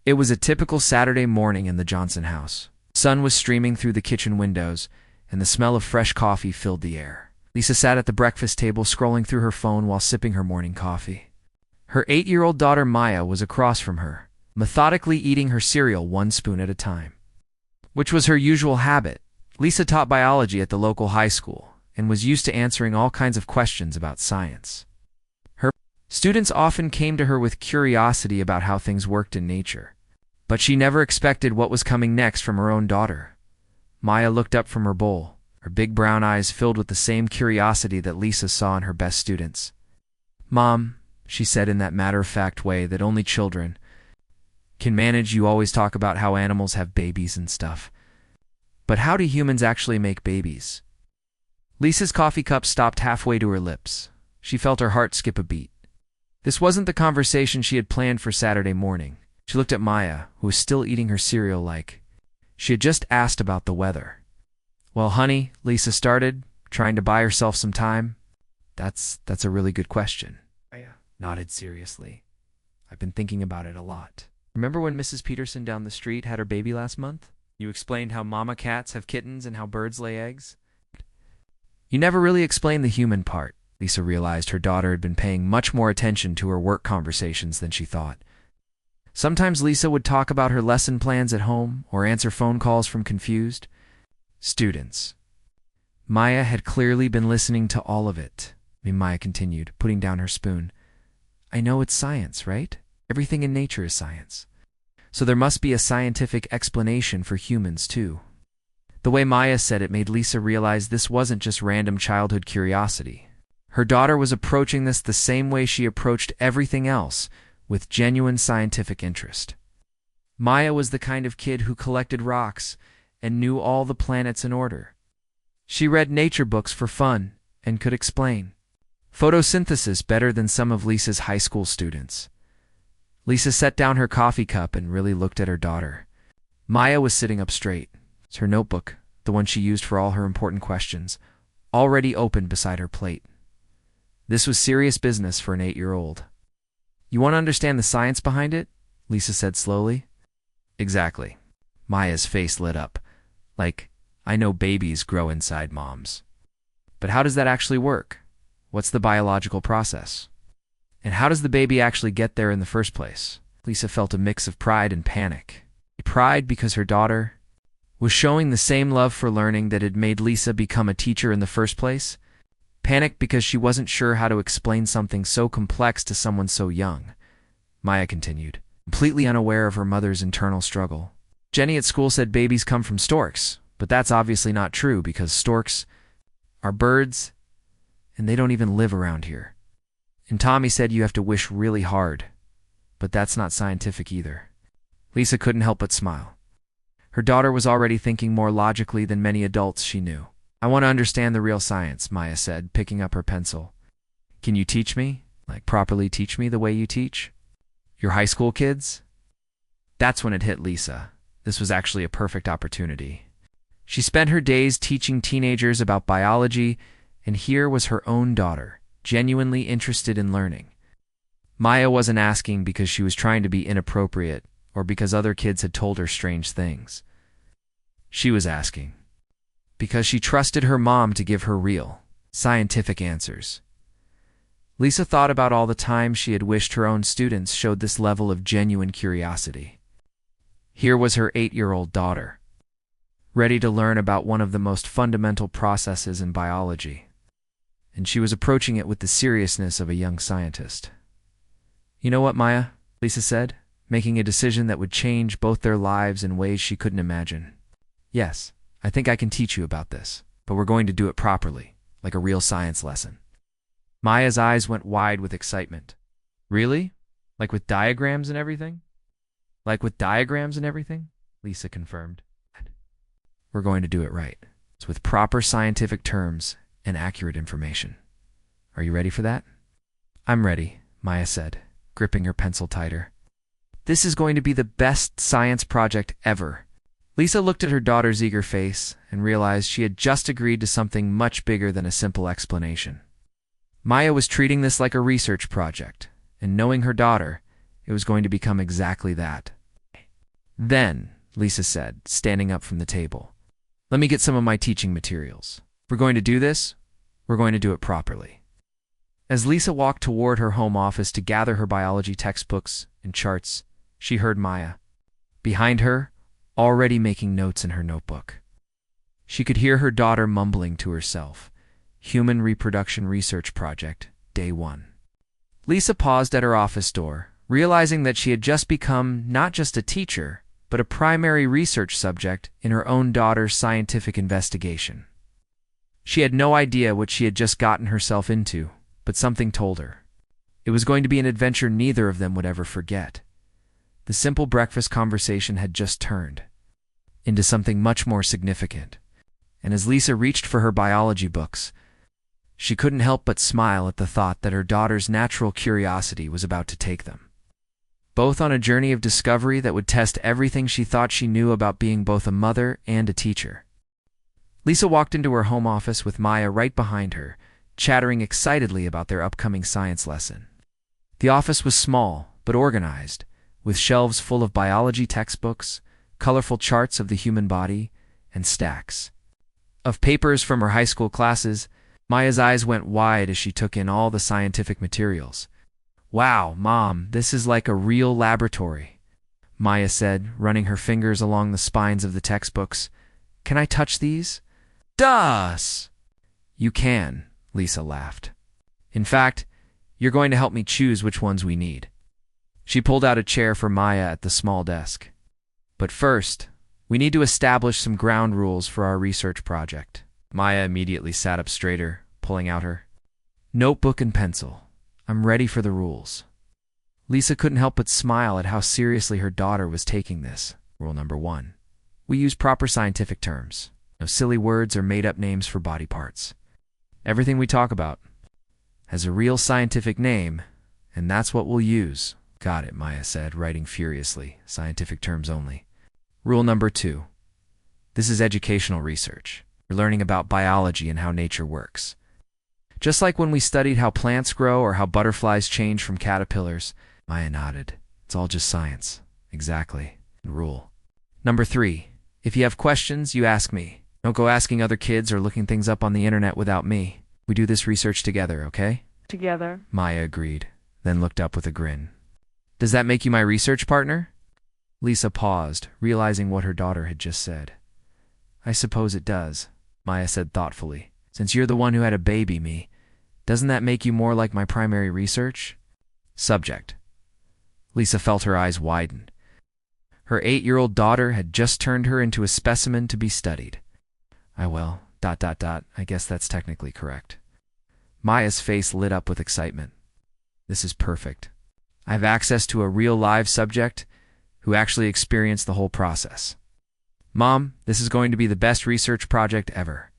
It was a typical Saturday morning in the Johnson house. Sun was streaming through the kitchen windows, and the smell of fresh coffee filled the air. Lisa sat at the breakfast table scrolling through her phone while sipping her morning coffee. Her 8-year-old daughter Maya was across from her, methodically eating her cereal one spoon at a time, which was her usual habit. Lisa taught biology at the local high school and was used to answering all kinds of questions about science. Her students often came to her with curiosity about how things worked in nature, but she never expected what was coming next from her own daughter. Maya looked up from her bowl, her big brown eyes filled with the same curiosity that Lisa saw in her best students. "Mom," she said in that matter-of-fact way that only children can manage, "you always talk about how animals have babies and stuff. But how do humans actually make babies?" Lisa's coffee cup stopped halfway to her lips. She felt her heart skip a beat. This wasn't the conversation she had planned for Saturday morning. She looked at Maya, who was still eating her cereal like she had just asked about the weather. "Well, honey," Lisa started, trying to buy herself some time. That's a really good question." Maya nodded seriously. "I've been thinking about it a lot. Remember when Mrs. Peterson down the street had her baby last month? You explained how mama cats have kittens and how birds lay eggs. You never really explained the human part." Lisa realized her daughter had been paying much more attention to her work conversations than she thought. Sometimes Lisa would talk about her lesson plans at home or answer phone calls from confused students. Maya had clearly been listening to all of it. Maya continued, putting down her spoon. "I know it's science, right? Everything in nature is science. So there must be a scientific explanation for humans, too." The way Maya said it made Lisa realize this wasn't just random childhood curiosity. Her daughter was approaching this the same way she approached everything else, with genuine scientific interest. Maya was the kind of kid who collected rocks and knew all the planets in order. She read nature books for fun and could explain photosynthesis better than some of Lisa's high school students. Lisa set down her coffee cup and really looked at her daughter. Maya was sitting up straight, her notebook, the one she used for all her important questions, already opened beside her plate. This was serious business for an 8-year-old. "You want to understand the science behind it?" Lisa said slowly. "Exactly." Maya's face lit up. "Like, I know babies grow inside moms. But how does that actually work? What's the biological process? And how does the baby actually get there in the first place?" Lisa felt a mix of pride and panic. Pride because her daughter was showing the same love for learning that had made Lisa become a teacher in the first place. Panic because she wasn't sure how to explain something so complex to someone so young. Maya continued, completely unaware of her mother's internal struggle. "Jenny at school said babies come from storks, but that's obviously not true because storks are birds and they don't even live around here. And Tommy said you have to wish really hard, but that's not scientific either." Lisa couldn't help but smile. Her daughter was already thinking more logically than many adults she knew. "I want to understand the real science," Maya said, picking up her pencil. "Can you teach me? Like, properly teach me the way you teach your high school kids?" That's when it hit Lisa. This was actually a perfect opportunity. She spent her days teaching teenagers about biology, and here was her own daughter, genuinely interested in learning. Maya wasn't asking because she was trying to be inappropriate or because other kids had told her strange things. She was asking because she trusted her mom to give her real, scientific answers. Lisa thought about all the times she had wished her own students showed this level of genuine curiosity. Here was her 8-year-old daughter, ready to learn about one of the most fundamental processes in biology, and she was approaching it with the seriousness of a young scientist. "You know what, Maya?" Lisa said, making a decision that would change both their lives in ways she couldn't imagine. "Yes, I think I can teach you about this, but we're going to do it properly, like a real science lesson." Maya's eyes went wide with excitement. "Really? Like with diagrams and everything?" "Like with diagrams and everything?" Lisa confirmed. "We're going to do it right. It's with proper scientific terms and accurate information. Are you ready for that?" "I'm ready," Maya said, gripping her pencil tighter. "This is going to be the best science project ever." Lisa looked at her daughter's eager face and realized she had just agreed to something much bigger than a simple explanation. Maya was treating this like a research project, and knowing her daughter, it was going to become exactly that. Then, Lisa said, standing up from the table, let me get some of my teaching materials. If we're going to do this, we're going to do it properly. As Lisa walked toward her home office to gather her biology textbooks and charts, she heard Maya, behind her, already making notes in her notebook. She could hear her daughter mumbling to herself, Human Reproduction Research Project, Day 1. Lisa paused at her office door, realizing that she had just become not just a teacher, but a primary research subject in her own daughter's scientific investigation. She had no idea what she had just gotten herself into, but something told her. It was going to be an adventure neither of them would ever forget. The simple breakfast conversation had just turned into something much more significant, and as Lisa reached for her biology books, she couldn't help but smile at the thought that her daughter's natural curiosity was about to take them, both on a journey of discovery that would test everything she thought she knew about being both a mother and a teacher. Lisa walked into her home office with Maya right behind her, chattering excitedly about their upcoming science lesson. The office was small, but organized, with shelves full of biology textbooks, colorful charts of the human body, and stacks of papers from her high school classes. Maya's eyes went wide as she took in all the scientific materials. Wow, Mom, this is like a real laboratory, Maya said, running her fingers along the spines of the textbooks. Can I touch these? Duh! You can, Lisa laughed. In fact, you're going to help me choose which ones we need. She pulled out a chair for Maya at the small desk. But first, we need to establish some ground rules for our research project. Maya immediately sat up straighter, pulling out her notebook and pencil. I'm ready for the rules. Lisa couldn't help but smile at how seriously her daughter was taking this. Rule number 1. We use proper scientific terms. No silly words or made-up names for body parts. Everything we talk about has a real scientific name, and that's what we'll use. Got it, Maya said, writing furiously. Scientific terms only. Rule number 2. This is educational research. We're learning about biology and how nature works. Just like when we studied how plants grow or how butterflies change from caterpillars. Maya nodded. It's all just science. Exactly. Rule number 3. If you have questions, you ask me. Don't go asking other kids or looking things up on the internet without me. We do this research together, okay? Together. Maya agreed, then looked up with a grin. Does that make you my research partner? Lisa paused, realizing what her daughter had just said. I suppose it does, Maya said thoughtfully. Since you're the one who had a baby, me, doesn't that make you more like my primary research subject? Lisa felt her eyes widen. Her 8-year-old daughter had just turned her into a specimen to be studied. I guess that's technically correct. Maya's face lit up with excitement. This is perfect. I have access to a real live subject who actually experienced the whole process. Mom, this is going to be the best research project ever.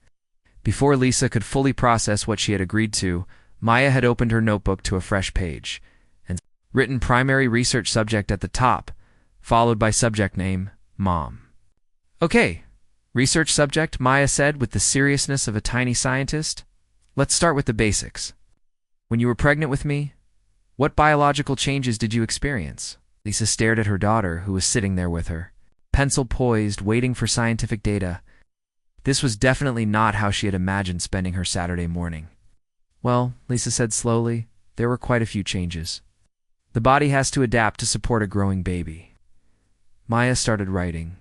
Before Lisa could fully process what she had agreed to, Maya had opened her notebook to a fresh page and written primary research subject at the top, followed by subject name, Mom. Okay, research subject, Maya said with the seriousness of a tiny scientist. Let's start with the basics. When you were pregnant with me, what biological changes did you experience? Lisa stared at her daughter, who was sitting there with her, pencil poised, waiting for scientific data. This was definitely not how she had imagined spending her Saturday morning. Well, Lisa said slowly, there were quite a few changes. The body has to adapt to support a growing baby. Maya started writing.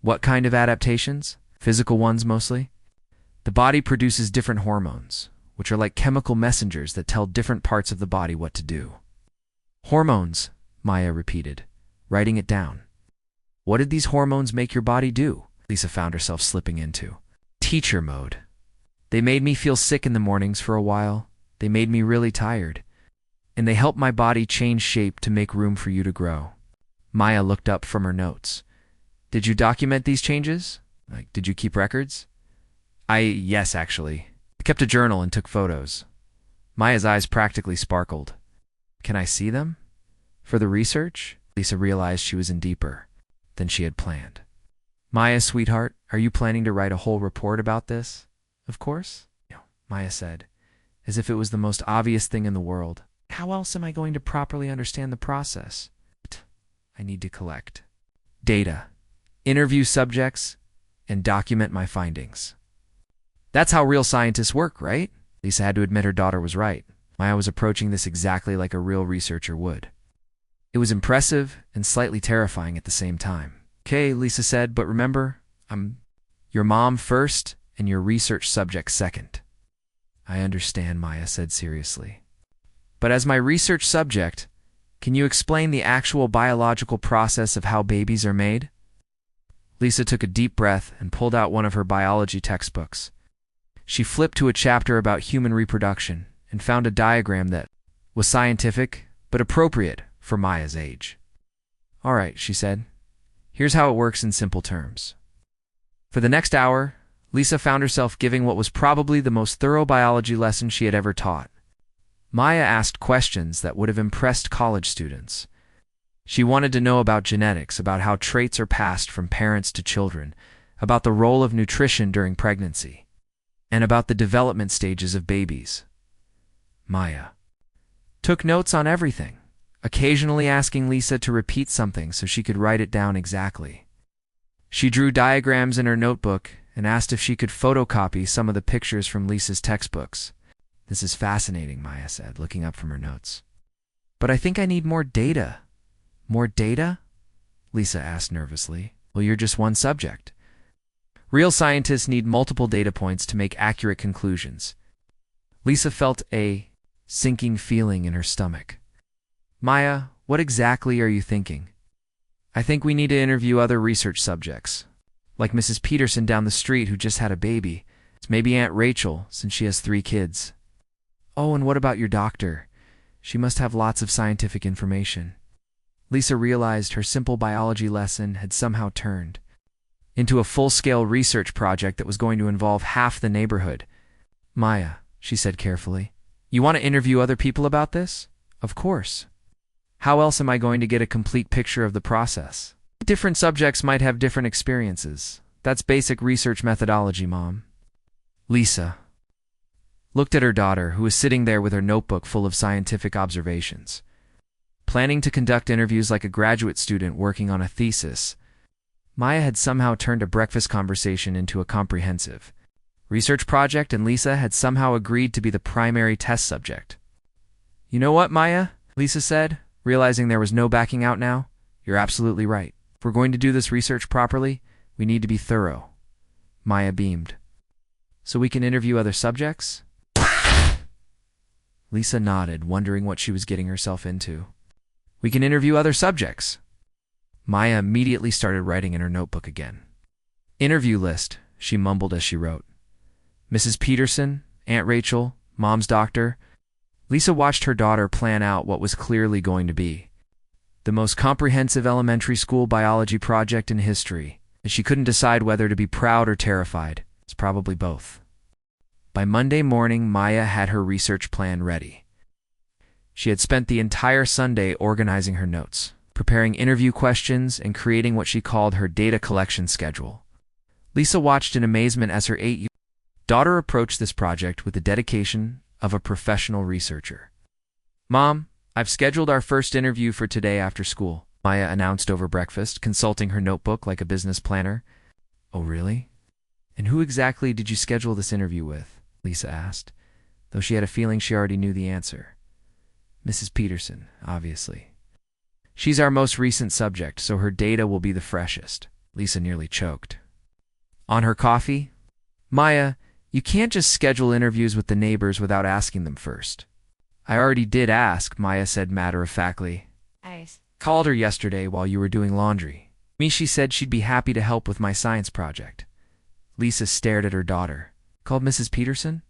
What kind of adaptations? Physical ones mostly. The body produces different hormones, which are like chemical messengers that tell different parts of the body what to do. Hormones, Maya repeated, writing it down. What did these hormones make your body do? Lisa found herself slipping into teacher mode. They made me feel sick in the mornings for a while. They made me really tired. And they helped my body change shape to make room for you to grow. Maya looked up from her notes. Did you document these changes? Did you keep records? Yes, actually. I kept a journal and took photos. Maya's eyes practically sparkled. Can I see them? For the research? Lisa realized she was in deeper than she had planned. Maya, sweetheart, are you planning to write a whole report about this? Of course, Maya said, as if it was the most obvious thing in the world. How else am I going to properly understand the process? I need to collect data, interview subjects, and document my findings. That's how real scientists work, right? Lisa had to admit her daughter was right. Maya was approaching this exactly like a real researcher would. It was impressive and slightly terrifying at the same time. Okay, Lisa said, but remember, I'm your mom first and your research subject second. I understand, Maya said seriously. But as my research subject, can you explain the actual biological process of how babies are made? Lisa took a deep breath and pulled out one of her biology textbooks. She flipped to a chapter about human reproduction and found a diagram that was scientific but appropriate for Maya's age. All right, she said. Here's how it works in simple terms. For the next hour, Lisa found herself giving what was probably the most thorough biology lesson she had ever taught. Maya asked questions that would have impressed college students. She wanted to know about genetics, about how traits are passed from parents to children, about the role of nutrition during pregnancy, and about the development stages of babies. Maya took notes on everything, occasionally asking Lisa to repeat something so she could write it down exactly. She drew diagrams in her notebook and asked if she could photocopy some of the pictures from Lisa's textbooks. This is fascinating, Maya said, looking up from her notes. But I think I need more data. More data? Lisa asked nervously. Well, you're just one subject. Real scientists need multiple data points to make accurate conclusions. Lisa felt a sinking feeling in her stomach. Maya, what exactly are you thinking? I think we need to interview other research subjects, like Mrs. Peterson down the street who just had a baby. Maybe Aunt Rachel, since she has 3 kids. Oh, and what about your doctor? She must have lots of scientific information. Lisa realized her simple biology lesson had somehow turned into a full-scale research project that was going to involve half the neighborhood. Maya, she said carefully, you want to interview other people about this? Of course. How else am I going to get a complete picture of the process? Different subjects might have different experiences. That's basic research methodology, Mom. Lisa looked at her daughter, who was sitting there with her notebook full of scientific observations. Planning to conduct interviews like a graduate student working on a thesis, Maya had somehow turned a breakfast conversation into a comprehensive research project, and Lisa had somehow agreed to be the primary test subject. You know what, Maya? Lisa said, realizing there was no backing out now. You're absolutely right. If we're going to do this research properly, we need to be thorough. Maya beamed. So we can interview other subjects? Lisa nodded, wondering what she was getting herself into. We can interview other subjects. Maya immediately started writing in her notebook again. Interview list, she mumbled as she wrote. Mrs. Peterson, Aunt Rachel, Mom's doctor. Lisa watched her daughter plan out what was clearly going to be the most comprehensive elementary school biology project in history, and she couldn't decide whether to be proud or terrified. It's probably both. By Monday morning, Maya had her research plan ready. She had spent the entire Sunday organizing her notes, preparing interview questions, and creating what she called her data collection schedule. Lisa watched in amazement as her 8-year-old daughter approached this project with the dedication of a professional researcher. Mom, I've scheduled our first interview for today after school, Maya announced over breakfast, consulting her notebook like a business planner. Oh, really? And who exactly did you schedule this interview with? Lisa asked, though she had a feeling she already knew the answer. Mrs. Peterson, obviously. She's our most recent subject, so her data will be the freshest. Lisa nearly choked. On her coffee? Maya, you can't just schedule interviews with the neighbors without asking them first. I already did ask, Maya said matter-of-factly. I called her yesterday while you were doing laundry. She said she'd be happy to help with my science project. Lisa stared at her daughter. Called Mrs. Peterson?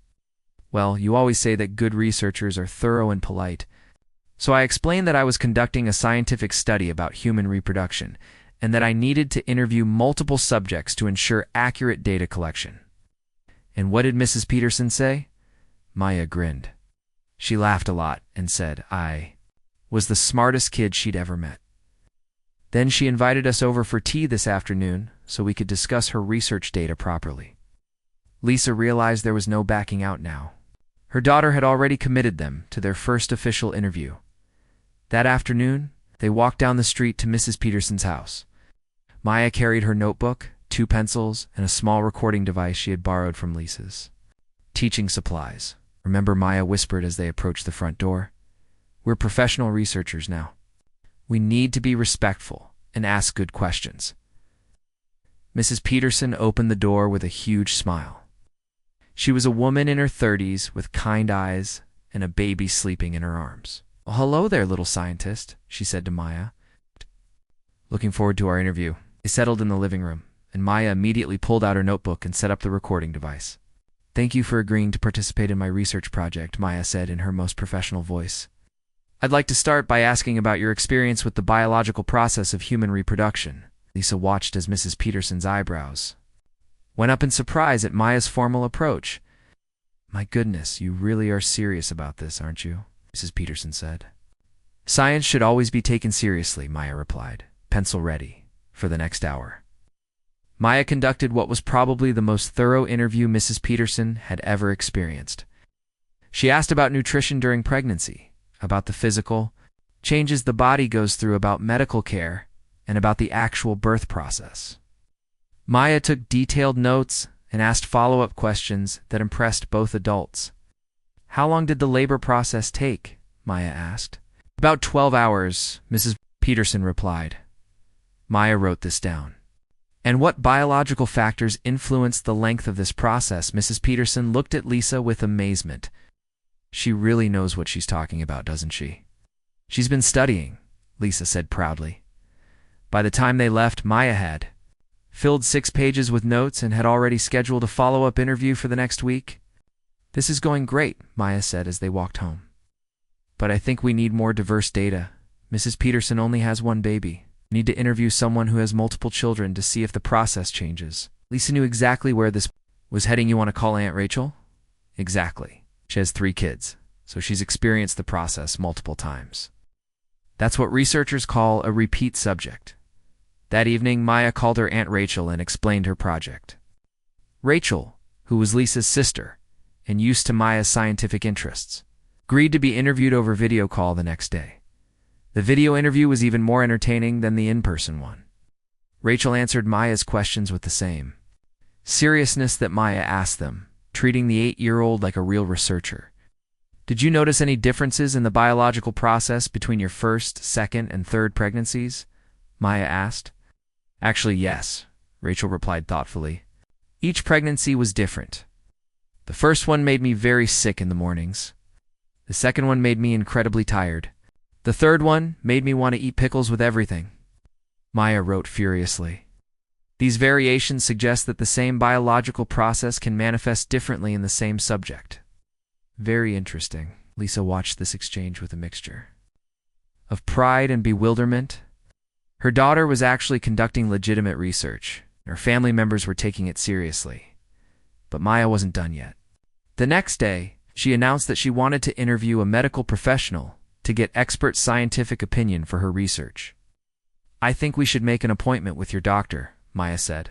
Well, you always say that good researchers are thorough and polite. So I explained that I was conducting a scientific study about human reproduction, and that I needed to interview multiple subjects to ensure accurate data collection. And what did Mrs. Peterson say? Maya grinned. She laughed a lot and said I was the smartest kid she'd ever met. Then she invited us over for tea this afternoon so we could discuss her research data properly. Lisa realized there was no backing out now. Her daughter had already committed them to their first official interview. That afternoon, they walked down the street to Mrs. Peterson's house. Maya carried her notebook, 2 pencils, and a small recording device she had borrowed from Lisa's. Teaching supplies. Remember, Maya whispered as they approached the front door. We're professional researchers now. We need to be respectful and ask good questions. Mrs. Peterson opened the door with a huge smile. She was a woman in her 30s with kind eyes and a baby sleeping in her arms. Well, hello there, little scientist, she said to Maya. Looking forward to our interview. They settled in the living room, and Maya immediately pulled out her notebook and set up the recording device. Thank you for agreeing to participate in my research project, Maya said in her most professional voice. I'd like to start by asking about your experience with the biological process of human reproduction. Lisa watched as Mrs. Peterson's eyebrows went up in surprise at Maya's formal approach. My goodness, you really are serious about this, aren't you? Mrs. Peterson said. Science should always be taken seriously, Maya replied, pencil ready, for the next hour. Maya conducted what was probably the most thorough interview Mrs. Peterson had ever experienced. She asked about nutrition during pregnancy, about the physical changes the body goes through, about medical care, and about the actual birth process. Maya took detailed notes and asked follow-up questions that impressed both adults. How long did the labor process take? Maya asked. About 12 hours, Mrs. Peterson replied. Maya wrote this down. And what biological factors influenced the length of this process? Mrs. Peterson looked at Lisa with amazement. She really knows what she's talking about, doesn't she? She's been studying, Lisa said proudly. By the time they left, Maya had filled 6 pages with notes and had already scheduled a follow-up interview for the next week. This is going great, Maya said as they walked home. But I think we need more diverse data. Mrs. Peterson only has 1 baby. We need to interview someone who has multiple children to see if the process changes. Lisa knew exactly where this was heading. You want to call Aunt Rachel? Exactly. She has 3 kids, so she's experienced the process multiple times. That's what researchers call a repeat subject. That evening, Maya called her Aunt Rachel and explained her project. Rachel, who was Lisa's sister and used to Maya's scientific interests, agreed to be interviewed over video call the next day. The video interview was even more entertaining than the in-person one. Rachel answered Maya's questions with the same seriousness that Maya asked them, treating the 8-year-old like a real researcher. Did you notice any differences in the biological process between your first, second, and third pregnancies? Maya asked. Actually, yes, Rachel replied thoughtfully. Each pregnancy was different. The first one made me very sick in the mornings. The second one made me incredibly tired. The third one made me want to eat pickles with everything. Maya wrote furiously. These variations suggest that the same biological process can manifest differently in the same subject. Very interesting. Lisa watched this exchange with a mixture of pride and bewilderment. Her daughter was actually conducting legitimate research. Her family members were taking it seriously. But Maya wasn't done yet. The next day, she announced that she wanted to interview a medical professional to get expert scientific opinion for her research. I think we should make an appointment with your doctor, Maya said.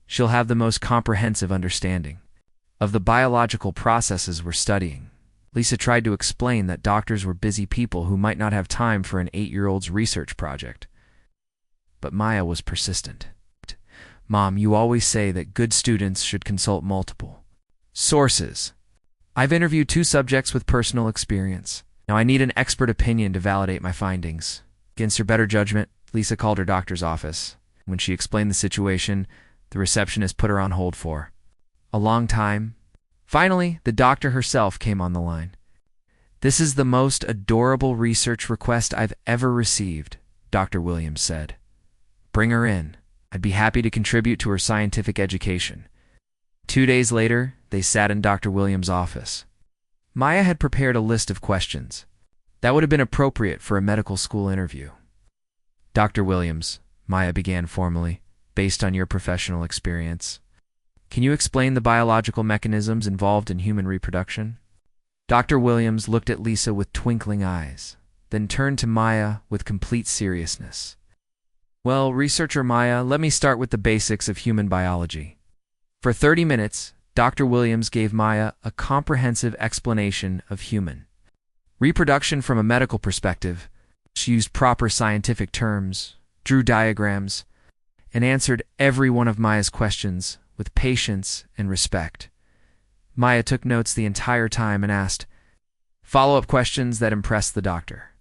She'll have the most comprehensive understanding of the biological processes we're studying. Lisa tried to explain that doctors were busy people who might not have time for an 8-year-old's research project. But Maya was persistent. Mom, you always say that good students should consult multiple sources. I've interviewed 2 subjects with personal experience. Now I need an expert opinion to validate my findings. Against her better judgment, Lisa called her doctor's office. When she explained the situation, the receptionist put her on hold for a long time. Finally, the doctor herself came on the line. This is the most adorable research request I've ever received, Dr. Williams said. Bring her in. I'd be happy to contribute to her scientific education. 2 days later, they sat in Dr. Williams' office. Maya had prepared a list of questions that would have been appropriate for a medical school interview. Dr. Williams, Maya began formally, based on your professional experience, can you explain the biological mechanisms involved in human reproduction? Dr. Williams looked at Lisa with twinkling eyes, then turned to Maya with complete seriousness. Well, researcher Maya, let me start with the basics of human biology. For 30 minutes, Dr. Williams gave Maya a comprehensive explanation of human reproduction from a medical perspective. She used proper scientific terms, drew diagrams, and answered every one of Maya's questions with patience and respect. Maya took notes the entire time and asked follow-up questions that impressed the doctor.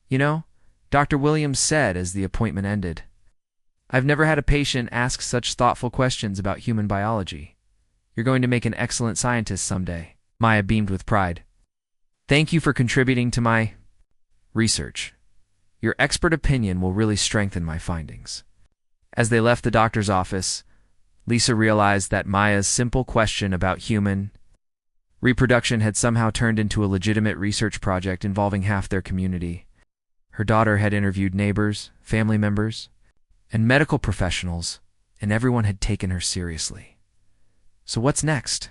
"You know," Dr. Williams said as the appointment ended, "I've never had a patient ask such thoughtful questions about human biology. You're going to make an excellent scientist someday." Maya beamed with pride. "Thank you for contributing to my research. Your expert opinion will really strengthen my findings." As they left the doctor's office, Lisa realized that Maya's simple question about human reproduction had somehow turned into a legitimate research project involving half their community. Her daughter had interviewed neighbors, family members, and medical professionals, and everyone had taken her seriously. "So what's next?"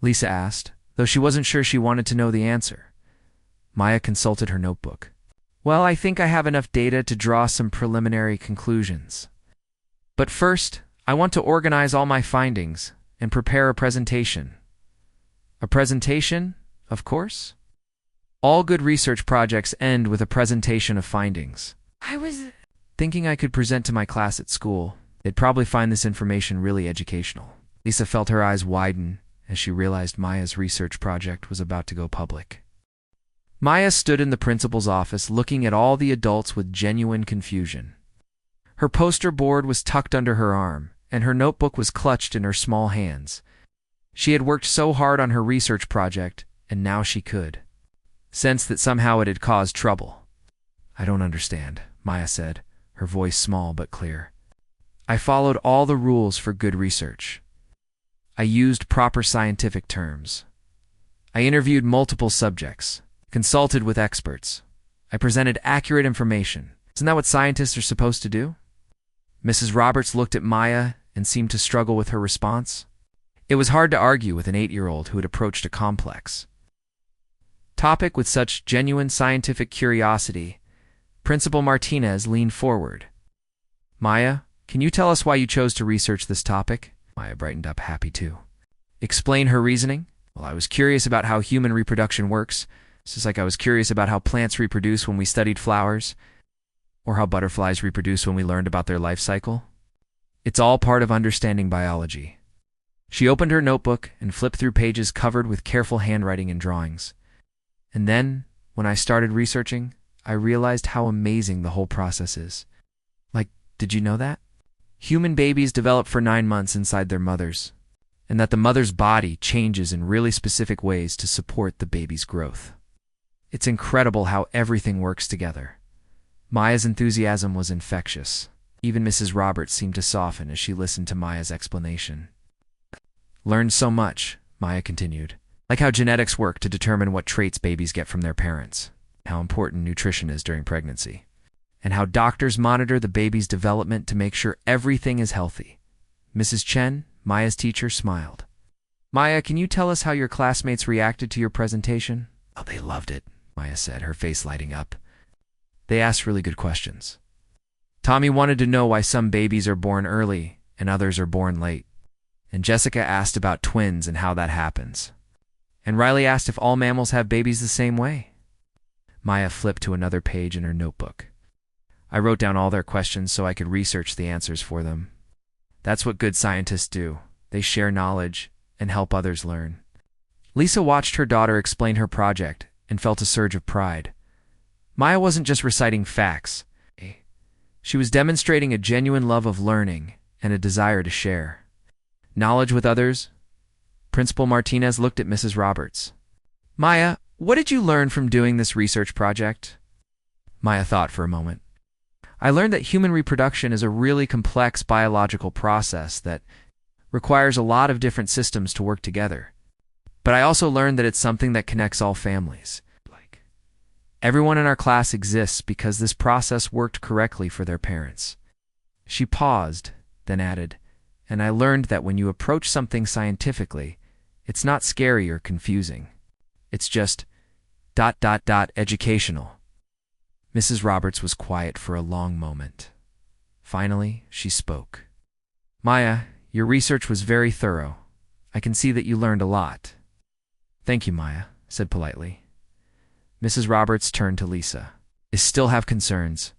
Lisa asked, though she wasn't sure she wanted to know the answer. Maya consulted her notebook. "Well, I think I have enough data to draw some preliminary conclusions. But first, I want to organize all my findings and prepare a presentation." "A presentation, of course? All good research projects end with a presentation of findings. I was thinking I could present to my class at school. They'd probably find this information really educational." Lisa felt her eyes widen as she realized Maya's research project was about to go public. Maya stood in the principal's office looking at all the adults with genuine confusion. Her poster board was tucked under her arm, and her notebook was clutched in her small hands. She had worked so hard on her research project, and now she could sense that somehow it had caused trouble. "I don't understand," Maya said, her voice small but clear. "I followed all the rules for good research. I used proper scientific terms. I interviewed multiple subjects, consulted with experts. I presented accurate information. Isn't that what scientists are supposed to do?" Mrs. Roberts looked at Maya and seemed to struggle with her response. It was hard to argue with an 8-year-old who had approached a complex topic with such genuine scientific curiosity. Principal Martinez leaned forward. "Maya, can you tell us why you chose to research this topic?" Maya brightened up, happy too. "Explain her reasoning?" "Well, I was curious about how human reproduction works, just like I was curious about how plants reproduce when we studied flowers, or how butterflies reproduce when we learned about their life cycle. It's all part of understanding biology." She opened her notebook and flipped through pages covered with careful handwriting and drawings. "And then, when I started researching, I realized how amazing the whole process is. Like, did you know that? Human babies develop for 9 months inside their mothers, and that the mother's body changes in really specific ways to support the baby's growth. It's incredible how everything works together." Maya's enthusiasm was infectious. Even Mrs. Roberts seemed to soften as she listened to Maya's explanation. "Learned so much," Maya continued, "like how genetics work to determine what traits babies get from their parents, how important nutrition is during pregnancy, and how doctors monitor the baby's development to make sure everything is healthy." Mrs. Chen, Maya's teacher, smiled. "Maya, can you tell us how your classmates reacted to your presentation?" "Oh, they loved it," Maya said, her face lighting up. "They asked really good questions. Tommy wanted to know why some babies are born early and others are born late. And Jessica asked about twins and how that happens. And Riley asked if all mammals have babies the same way." Maya flipped to another page in her notebook. "I wrote down all their questions so I could research the answers for them. That's what good scientists do. They share knowledge and help others learn." Lisa watched her daughter explain her project and felt a surge of pride. Maya wasn't just reciting facts. She was demonstrating a genuine love of learning and a desire to share knowledge with others. Principal Martinez looked at Mrs. Roberts. "Maya, what did you learn from doing this research project?" Maya thought for a moment. "I learned that human reproduction is a really complex biological process that requires a lot of different systems to work together. But I also learned that it's something that connects all families. Everyone in our class exists because this process worked correctly for their parents." She paused, then added, "And I learned that when you approach something scientifically, it's not scary or confusing. It's just ... educational." Mrs. Roberts was quiet for a long moment. Finally, she spoke. "Maya, your research was very thorough. I can see that you learned a lot." "Thank you, Maya," said politely. Mrs. Roberts turned to Lisa. "I still have concerns.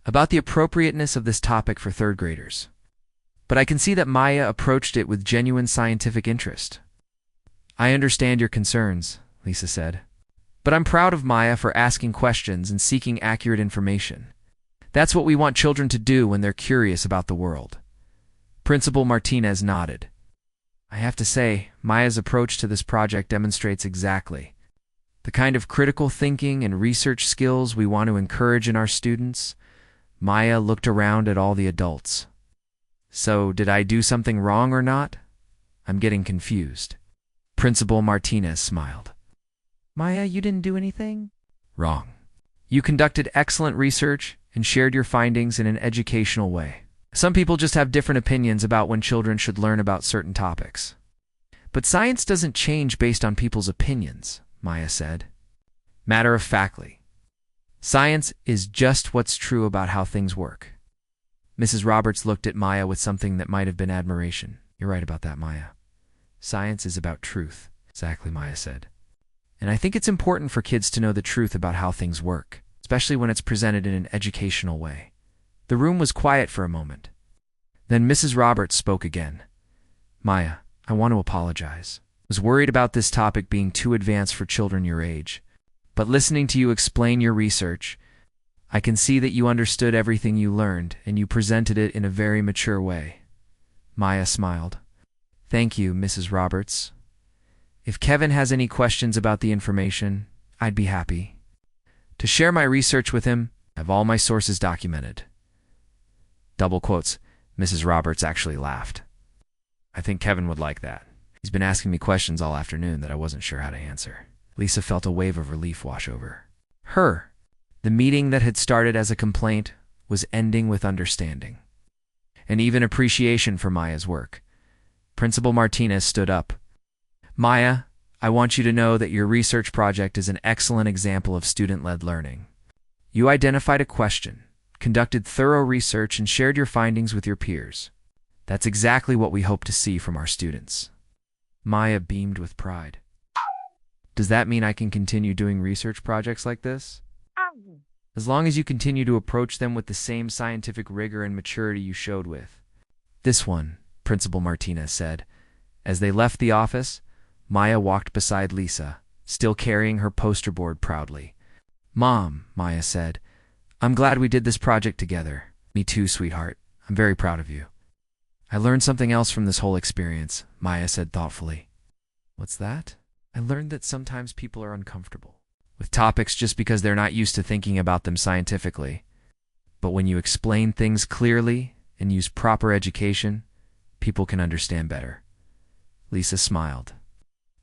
about the appropriateness of this topic for third graders. But I can see that Maya approached it with genuine scientific interest. I understand your concerns, Lisa said. But I'm proud of Maya for asking questions and seeking accurate information. That's what we want children to do when they're curious about the world. Principal Martinez nodded. I have to say, Maya's approach to this project demonstrates exactly the kind of critical thinking and research skills we want to encourage in our students. Maya looked around at all the adults. So, did I do something wrong or not? I'm getting confused. Principal Martinez smiled. Maya, you didn't do anything wrong. You conducted excellent research and shared your findings in an educational way. Some people just have different opinions about when children should learn about certain topics. But science doesn't change based on people's opinions, Maya said. Matter-of-factly, science is just what's true about how things work. Mrs. Roberts looked at Maya with something that might have been admiration. You're right about that, Maya. Science is about truth, exactly, Maya said. And I think it's important for kids to know the truth about how things work, especially when it's presented in an educational way. The room was quiet for a moment. Then Mrs. Roberts spoke again. Maya, I want to apologize. I was worried about this topic being too advanced for children your age. But listening to you explain your research, I can see that you understood everything you learned and you presented it in a very mature way. Maya smiled. Thank you, Mrs. Roberts. If Kevin has any questions about the information, I'd be happy to share my research with him. I have all my sources documented. Double quotes. Mrs. Roberts actually laughed. I think Kevin would like that. He's been asking me questions all afternoon that I wasn't sure how to answer. Lisa felt a wave of relief wash over her. The meeting that had started as a complaint was ending with understanding and even appreciation for Maya's work. Principal Martinez stood up. Maya, I want you to know that your research project is an excellent example of student-led learning. You identified a question, conducted thorough research, and shared your findings with your peers. That's exactly what we hope to see from our students. Maya beamed with pride. Does that mean I can continue doing research projects like this? As long as you continue to approach them with the same scientific rigor and maturity you showed with this one, Principal Martinez said. As they left the office, Maya walked beside Lisa, still carrying her poster board proudly. Mom, Maya said, I'm glad we did this project together. Me too, sweetheart. I'm very proud of you. I learned something else from this whole experience, Maya said thoughtfully. What's that? I learned that sometimes people are uncomfortable with topics just because they're not used to thinking about them scientifically. But when you explain things clearly and use proper education, people can understand better. Lisa smiled.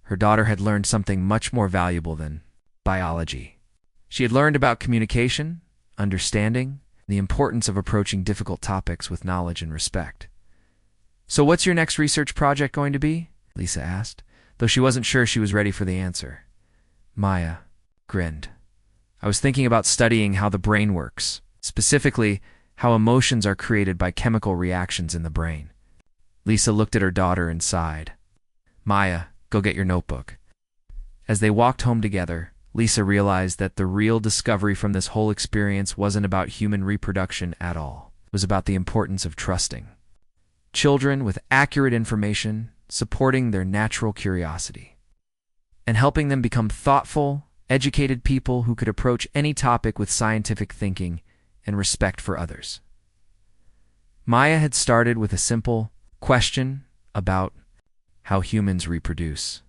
Her daughter had learned something much more valuable than biology. She had learned about communication, understanding, the importance of approaching difficult topics with knowledge and respect. So what's your next research project going to be? Lisa asked, though she wasn't sure she was ready for the answer. Maya grinned. I was thinking about studying how the brain works, specifically how emotions are created by chemical reactions in the brain. Lisa looked at her daughter and sighed. Maya, go get your notebook. As they walked home together, Lisa realized that the real discovery from this whole experience wasn't about human reproduction at all. It was about the importance of trusting children with accurate information, supporting their natural curiosity, and helping them become thoughtful, educated people who could approach any topic with scientific thinking and respect for others. Maya had started with a simple question about how humans reproduce,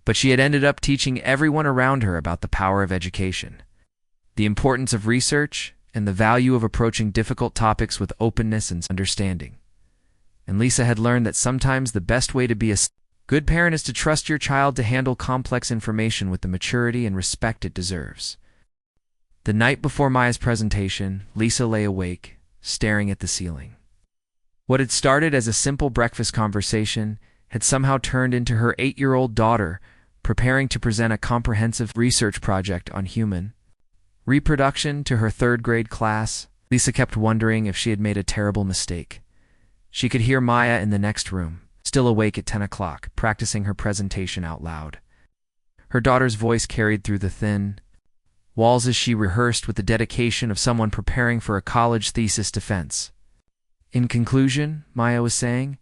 but she had ended up teaching everyone around her about the power of education, the importance of research, and the value of approaching difficult topics with openness and understanding. And Lisa had learned that sometimes the best way to be a good parent is to trust your child to handle complex information with the maturity and respect it deserves. The night before Maya's presentation, Lisa lay awake, staring at the ceiling. What had started as a simple breakfast conversation had somehow turned into her 8-year-old daughter preparing to present a comprehensive research project on human reproduction to her third-grade class. Lisa kept wondering if she had made a terrible mistake. She could hear Maya in the next room, still awake at 10 o'clock, practicing her presentation out loud. Her daughter's voice carried through the thin, walls as she rehearsed with the dedication of someone preparing for a college thesis defense. In conclusion, Maya was saying,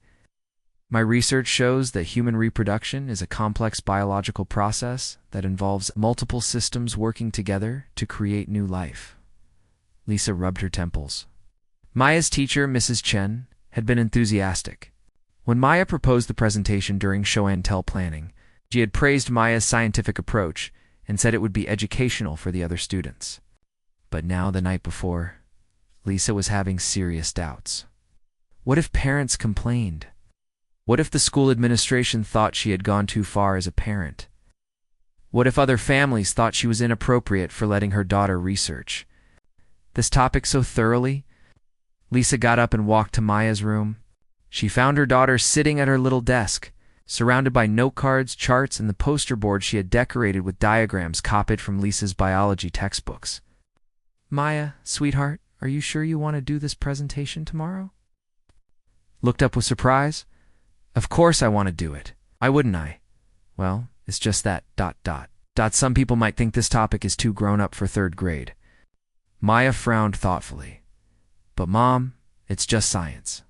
my research shows that human reproduction is a complex biological process that involves multiple systems working together to create new life. Lisa rubbed her temples. Maya's teacher, Mrs. Chen, had been enthusiastic. When Maya proposed the presentation during show and tell planning, she had praised Maya's scientific approach and said it would be educational for the other students. But now, the night before, Lisa was having serious doubts. What if parents complained? What if the school administration thought she had gone too far as a parent? What if other families thought she was inappropriate for letting her daughter research this topic so thoroughly? Lisa got up and walked to Maya's room. She found her daughter sitting at her little desk, surrounded by note cards, charts, and the poster board she had decorated with diagrams copied from Lisa's biology textbooks. Maya, sweetheart, are you sure you want to do this presentation tomorrow? Looked up with surprise. Of course I want to do it. Why wouldn't I? Well, it's just that ... Some people might think this topic is too grown up for third grade. Maya frowned thoughtfully. But Mom, it's just science.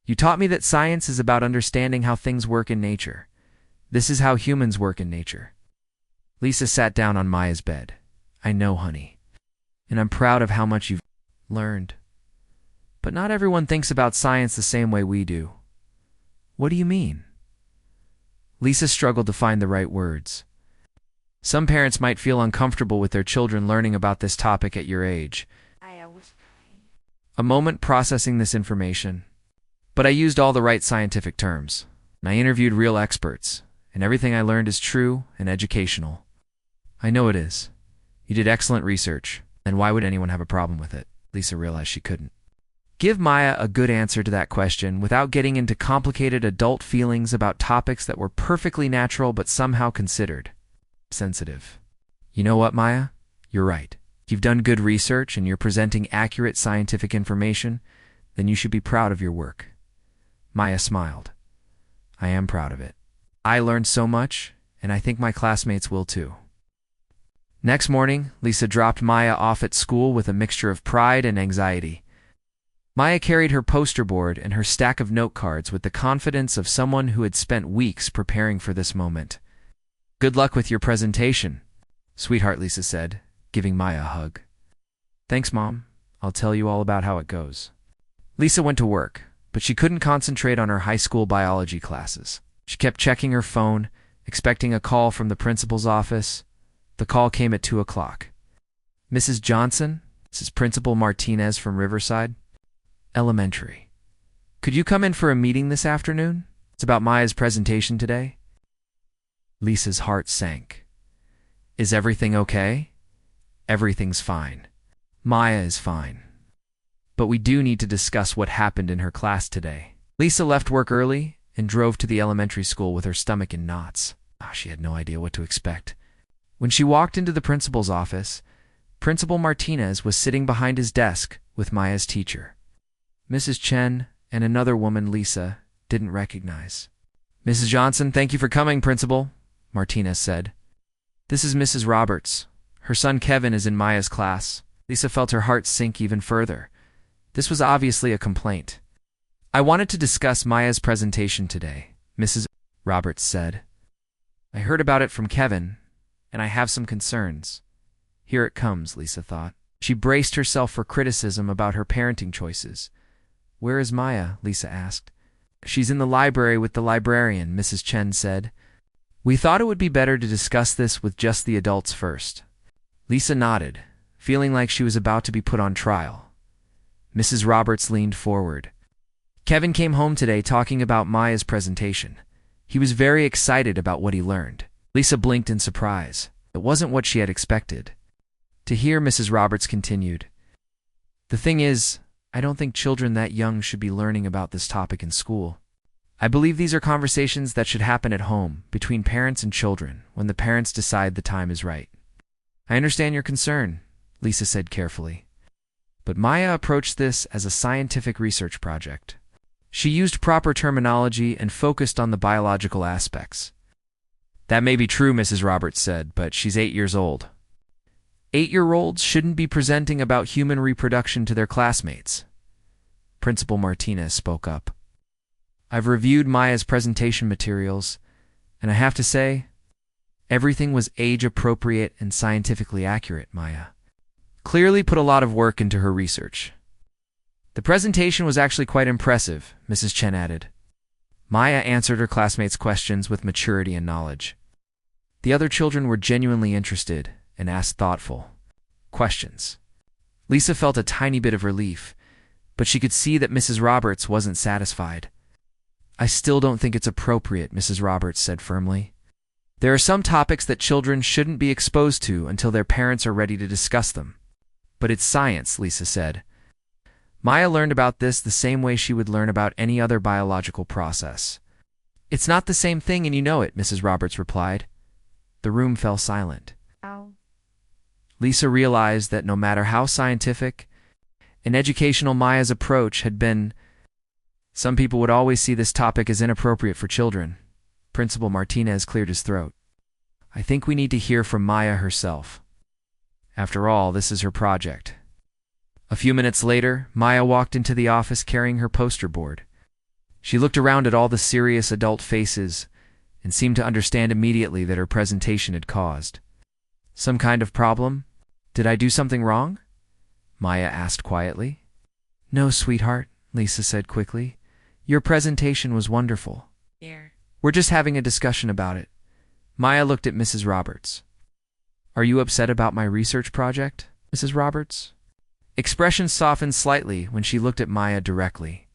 You taught me that science is about understanding how things work in nature. This is how humans work in nature. Lisa sat down on Maya's bed. I know, honey. And I'm proud of how much you've learned. But not everyone thinks about science the same way we do. What do you mean? Lisa struggled to find the right words. Some parents might feel uncomfortable with their children learning about this topic at your age. A moment processing this information. But I used all the right scientific terms. And I interviewed real experts, and everything I learned is true and educational. I know it is. You did excellent research, and why would anyone have a problem with it? Lisa realized she couldn't give Maya a good answer to that question without getting into complicated adult feelings about topics that were perfectly natural but somehow considered sensitive. You know what, Maya? You're right. If you've done good research and you're presenting accurate scientific information, then you should be proud of your work. Maya smiled. I am proud of it. I learned so much, and I think my classmates will too. Next morning, Lisa dropped Maya off at school with a mixture of pride and anxiety. Maya carried her poster board and her stack of note cards with the confidence of someone who had spent weeks preparing for this moment. Good luck with your presentation, sweetheart, Lisa said, giving Maya a hug. Thanks, Mom. I'll tell you all about how it goes. Lisa went to work, but she couldn't concentrate on her high school biology classes. She kept checking her phone, expecting a call from the principal's office. The call came at 2 o'clock. Mrs. Johnson, this is Principal Martinez from Riverside Elementary. Could you come in for a meeting this afternoon? It's about Maya's presentation today. Lisa's heart sank. Is everything okay? Everything's fine. Maya is fine. But we do need to discuss what happened in her class today. Lisa left work early and drove to the elementary school with her stomach in knots. She had no idea what to expect. When she walked into the principal's office, Principal Martinez was sitting behind his desk with Maya's teacher. Mrs. Chen and another woman Lisa didn't recognize. Mrs. Johnson, thank you for coming, Principal, Martinez said. This is Mrs. Roberts. Her son Kevin is in Maya's class. Lisa felt her heart sink even further. This was obviously a complaint. I wanted to discuss Maya's presentation today, Mrs. Roberts said. I heard about it from Kevin, and I have some concerns. Here it comes, Lisa thought. She braced herself for criticism about her parenting choices. Where is Maya? Lisa asked. She's in the library with the librarian, Mrs. Chen said. We thought it would be better to discuss this with just the adults first. Lisa nodded, feeling like she was about to be put on trial. Mrs. Roberts leaned forward. Kevin came home today talking about Maya's presentation. He was very excited about what he learned. Lisa blinked in surprise. It wasn't what she had expected. To hear, Mrs. Roberts continued. The thing is, I don't think children that young should be learning about this topic in school. I believe these are conversations that should happen at home, between parents and children, when the parents decide the time is right. I understand your concern, Lisa said carefully. But Maya approached this as a scientific research project. She used proper terminology and focused on the biological aspects. That may be true, Mrs. Roberts said, but she's 8 years old. 8-year-olds shouldn't be presenting about human reproduction to their classmates. Principal Martinez spoke up. I've reviewed Maya's presentation materials, and I have to say, everything was age-appropriate and scientifically accurate. Maya clearly put a lot of work into her research. The presentation was actually quite impressive, Mrs. Chen added. Maya answered her classmates' questions with maturity and knowledge. The other children were genuinely interested and asked thoughtful questions. Lisa felt a tiny bit of relief, but she could see that Mrs. Roberts wasn't satisfied. I still don't think it's appropriate, Mrs. Roberts said firmly. There are some topics that children shouldn't be exposed to until their parents are ready to discuss them. But it's science, Lisa said. Maya learned about this the same way she would learn about any other biological process. It's not the same thing and you know it, Mrs. Roberts replied. The room fell silent. Ow. Lisa realized that no matter how scientific and educational Maya's approach had been, some people would always see this topic as inappropriate for children. Principal Martinez cleared his throat. I think we need to hear from Maya herself. After all, this is her project. A few minutes later, Maya walked into the office carrying her poster board. She looked around at all the serious adult faces and seemed to understand immediately that her presentation had caused some kind of problem. Did I do something wrong? Maya asked quietly. No, sweetheart, Lisa said quickly. Your presentation was wonderful. Here. We're just having a discussion about it. Maya looked at Mrs. Roberts. Are you upset about my research project, Mrs. Roberts? Expression softened slightly when she looked at Maya directly.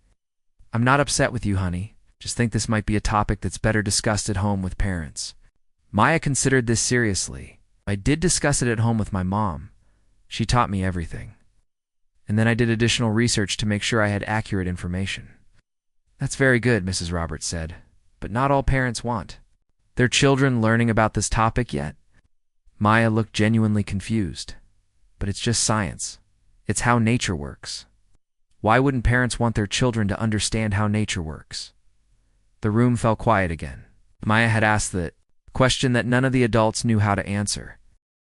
I'm not upset with you, honey. Just think this might be a topic that's better discussed at home with parents. Maya considered this seriously. I did discuss it at home with my mom. She taught me everything. And then I did additional research to make sure I had accurate information. That's very good, Mrs. Roberts said. But not all parents want their children learning about this topic yet. Maya looked genuinely confused. But it's just science. It's how nature works. Why wouldn't parents want their children to understand how nature works? The room fell quiet again. Maya had asked the question that none of the adults knew how to answer.